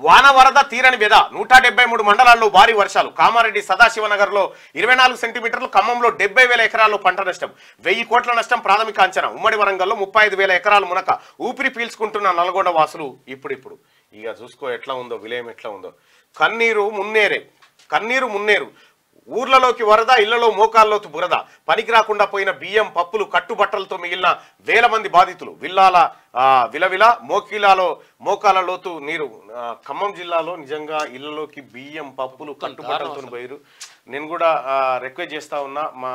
వాన వరద తీరని వ్యధ 173 మండలాల్లో భారీ వర్షాలు. కామారెడ్డి సదాశివనగర్ లో 24 సెంటీమీటర్లు, ఖమ్మంలో 70,000 ఎకరాల్లో పంట నష్టం, 1000 కోట్ల నష్టం ప్రాథమిక అంచనా. ఉమ్మడి వరంగల్లో 35,000 ఎకరాలు మునక. ఊపిరి పీల్చుకుంటున్న నల్గొండ వాసులు ఇప్పుడు ఇక చూసుకో ఎట్లా ఉందో, విలయం ఎట్లా ఉందో. కన్నీరు మున్నేరు. ఊర్లలోకి వరద, ఇళ్లలో మోకాల్లోతు బురద. పనికి రాకుండా పోయిన బియ్యం, పప్పులు, కట్టుబట్టలతో మిగిలిన వేల మంది బాధితులు. విలవిల మోకాల లోతు నీరు. ఖమ్మం జిల్లాలో నిజంగా ఇళ్లలోకి బియ్యం, పప్పులు, కట్టుబట్టలతో పోయారు. నేను కూడా రిక్వెస్ట్ చేస్తా ఉన్నా, మా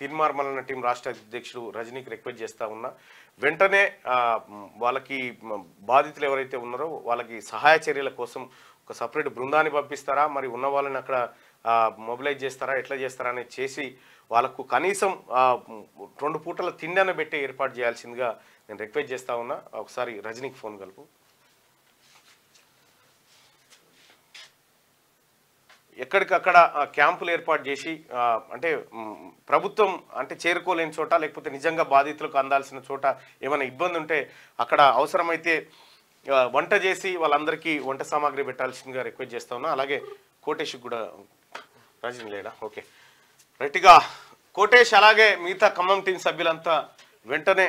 తీర్మార్మలన టీం రాష్ట్ర అధ్యక్షుడు రజనీకి రిక్వెస్ట్ చేస్తా ఉన్నా, వెంటనే వాళ్ళకి బాధితులు ఎవరైతే ఉన్నారో వాళ్ళకి సహాయ చర్యల కోసం ఒక సపరేట్ బృందాన్ని పంపిస్తారా, మరి ఉన్న వాళ్ళని అక్కడ మొబిలైజ్ చేస్తారా, ఎట్లా చేస్తారా అనేది చేసి వాళ్ళకు కనీసం 2 పూటల తిండి పెట్టి ఏర్పాటు చేయాల్సిందిగా నేను రిక్వెస్ట్ చేస్తా ఉన్నా. ఒకసారి రజనీకి ఫోన్ కలుపు. ఎక్కడికక్కడ క్యాంపులు ఏర్పాటు చేసి అంటే ప్రభుత్వం అంటే చేరుకోలేని చోట, లేకపోతే నిజంగా బాధితులకు అందాల్సిన చోట ఏమైనా ఇబ్బంది ఉంటే అక్కడ అవసరమైతే వంట చేసి వాళ్ళందరికీ వంట సామాగ్రి పెట్టాల్సిందిగా రిక్వెస్ట్ చేస్తా ఉన్నా. అలాగే కోటేష్కి కూడా రజనీ లేడా? ఓకే రైట్గా కోటేష్ అలాగే మిగతా ఖమ్మం టీం సభ్యులంతా వెంటనే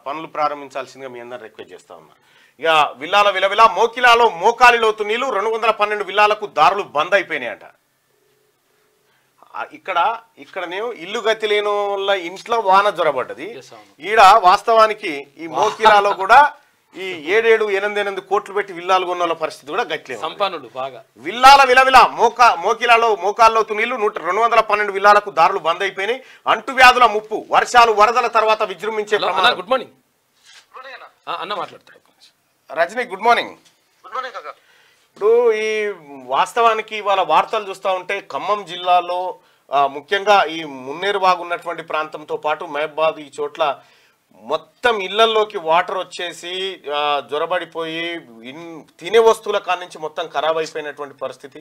పనులు ప్రారంభించాల్సిందిగా మీ అందరూ రిక్వెస్ట్ చేస్తా ఉన్నా. ఇక విలవిల మోకిలాలో మోకాలి లోతు నీళ్లు. 212 విల్లాలకు దారులు బంద్ అయిపోయినాయట. ఇక్కడనేమో ఇల్లు గతి లేని వల్ల ఇంట్లో వాన జ్వరబడ్డది. ఈడ వాస్తవానికి ఈ మోకిలాలో కూడా ఈ 7-8 కోట్లు పెట్టి విల్లాలు కొన్న పరిస్థితి కూడా గట్లే. సంపన్నులు బాగా విలవిల మోకిలాలో మోకాల్లో నీళ్లు. 212 విల్లాలకు దారులు బంద్ అయిపోయినాయి. అంటువ్యాధుల ముప్పు. వర్షాలు వరదల తర్వాత విజృంభించే ప్రమాదం. గుడ్ మార్నింగ్ అన్న మాట్లాడతారు. Rajani good morning. ఇప్పుడు ఈ వాస్తవానికి వాళ్ళ వార్తలు చూస్తూ ఉంటే ఖమ్మం జిల్లాలో ముఖ్యంగా ఈ మున్నేరు బాగున్నటువంటి ప్రాంతంతో పాటు మహబాద్ ఈ చోట్ల మొత్తం ఇళ్లలోకి వాటర్ వచ్చేసి జ్వరబడిపోయి తినే వస్తువుల కాడి నుంచి మొత్తం ఖరాబ్ అయిపోయినటువంటి పరిస్థితి.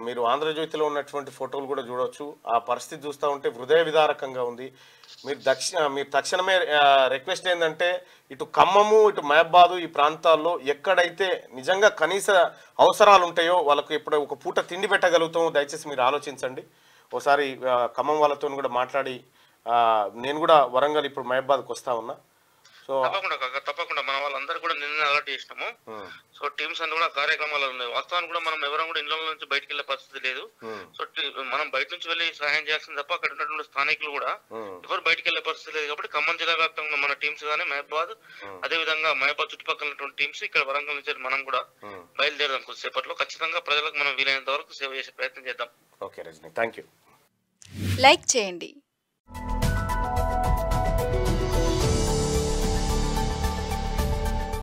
మీరు ఆంధ్రజ్యోతిలో ఉన్నటువంటి ఫోటోలు కూడా చూడవచ్చు. ఆ పరిస్థితి చూస్తూ ఉంటే హృదయ విదారకంగా ఉంది. మీరు తక్షణమే రిక్వెస్ట్ ఏంటంటే ఇటు ఖమ్మము, ఇటు మహబాదు ఈ ప్రాంతాల్లో ఎక్కడైతే నిజంగా కనీస అవసరాలు ఉంటాయో వాళ్ళకు ఎప్పుడు ఒక పూట తిండి పెట్టగలుగుతామో దయచేసి మీరు ఆలోచించండి. ఒకసారి ఖమ్మం వాళ్ళతో కూడా మాట్లాడి, నేను కూడా వరంగల్ ఇప్పుడు మహబాద్కి వస్తా ఉన్నా. సో తప్పకుండా మన వాళ్ళందరూ కూడా నిన్న అలర్ట్ చేసినాము. సో టీమ్స్ అన్ని కూడా కార్యక్రమాలు ఉన్నాయి. వాస్తవానికి కూడా మనం ఎవరం కూడా ఇళ్ల నుంచి బయటకు వెళ్లే పరిస్థితి లేదు. సో మనం బయట నుంచి వెళ్ళి సహాయం చేయాల్సింది తప్ప అక్కడ ఉన్నటువంటి స్థానికులు కూడా ఎవరు బయటకు వెళ్లే పరిస్థితి లేదు. కాబట్టి ఖమ్మం జిల్లా వ్యాప్తంగా మన టీమ్స్ కానీ మహబాద్, అదే విధంగా మహబాద్ చుట్టుపక్కల ఉన్నటువంటి టీమ్స్ ఇక్కడ వరంగల్ నుంచి మనం కూడా బయలుదేరదాం. కొద్దిసేపట్లో ఖచ్చితంగా ప్రజలకు మనం వీలైనంత వరకు సేవ చేసే ప్రయత్నం చేద్దాం. Okay Rajani, thank you. Like చేయండి.